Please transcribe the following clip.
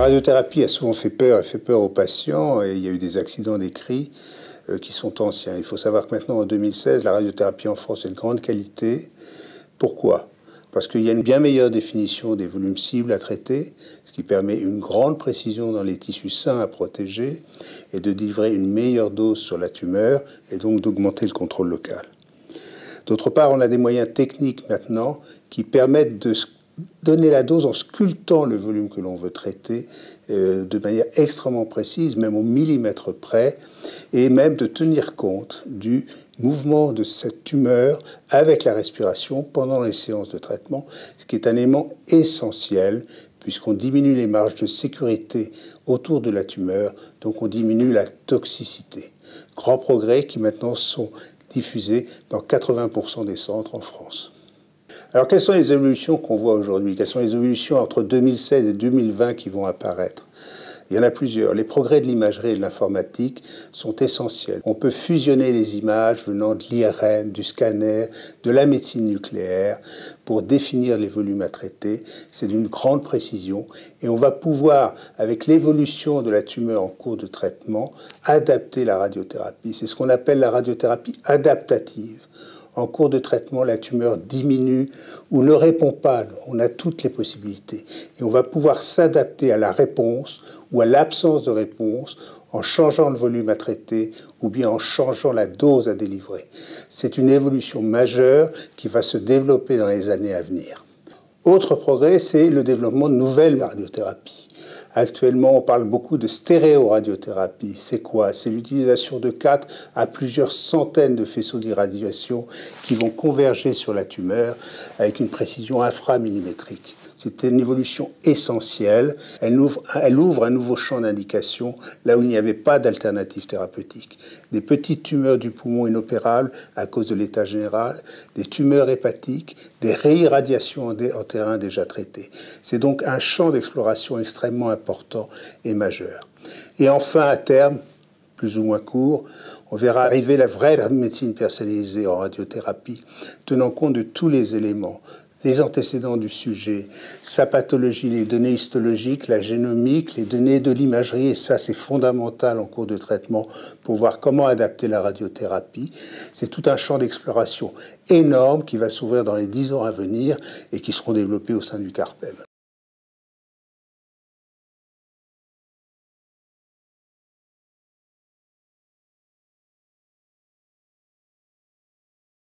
radiothérapie a souvent fait peur, elle fait peur aux patients, et il y a eu des accidents décrits qui sont anciens. Il faut savoir que maintenant, en 2016, la radiothérapie en France est de grande qualité. Pourquoi ? Parce qu'il y a une bien meilleure définition des volumes cibles à traiter, ce qui permet une grande précision dans les tissus sains à protéger et de délivrer une meilleure dose sur la tumeur et donc d'augmenter le contrôle local. D'autre part, on a des moyens techniques maintenant qui permettent de donner la dose en sculptant le volume que l'on veut traiter de manière extrêmement précise, même au millimètre près, et même de tenir compte du mouvement de cette tumeur avec la respiration pendant les séances de traitement, ce qui est un élément essentiel puisqu'on diminue les marges de sécurité autour de la tumeur, donc on diminue la toxicité. Grands progrès qui maintenant sont diffusés dans 80% des centres en France. Alors, quelles sont les évolutions qu'on voit aujourd'hui? Quelles sont les évolutions entre 2016 et 2020 qui vont apparaître? Il y en a plusieurs. Les progrès de l'imagerie et de l'informatique sont essentiels. On peut fusionner les images venant de l'IRM, du scanner, de la médecine nucléaire pour définir les volumes à traiter. C'est d'une grande précision et on va pouvoir, avec l'évolution de la tumeur en cours de traitement, adapter la radiothérapie. C'est ce qu'on appelle la radiothérapie adaptative. En cours de traitement, la tumeur diminue ou ne répond pas. On a toutes les possibilités. Et on va pouvoir s'adapter à la réponse ou à l'absence de réponse en changeant le volume à traiter ou bien en changeant la dose à délivrer. C'est une évolution majeure qui va se développer dans les années à venir. Autre progrès, c'est le développement de nouvelles radiothérapies. Actuellement, on parle beaucoup de stéréoradiothérapie. C'est quoi? C'est l'utilisation de 4 à plusieurs centaines de faisceaux d'irradiation qui vont converger sur la tumeur avec une précision inframillimétrique. C'est une évolution essentielle. Elle ouvre un nouveau champ d'indication là où il n'y avait pas d'alternative thérapeutique. Des petites tumeurs du poumon inopérables à cause de l'état général, des tumeurs hépatiques, des réirradiations en terrain déjà traitées. C'est donc un champ d'exploration extrêmement important et majeur. Et enfin, à terme, plus ou moins court, on verra arriver la vraie médecine personnalisée en radiothérapie, tenant compte de tous les éléments. Les antécédents du sujet, sa pathologie, les données histologiques, la génomique, les données de l'imagerie, et ça c'est fondamental en cours de traitement pour voir comment adapter la radiothérapie. C'est tout un champ d'exploration énorme qui va s'ouvrir dans les 10 ans à venir et qui seront développés au sein du CARPEM.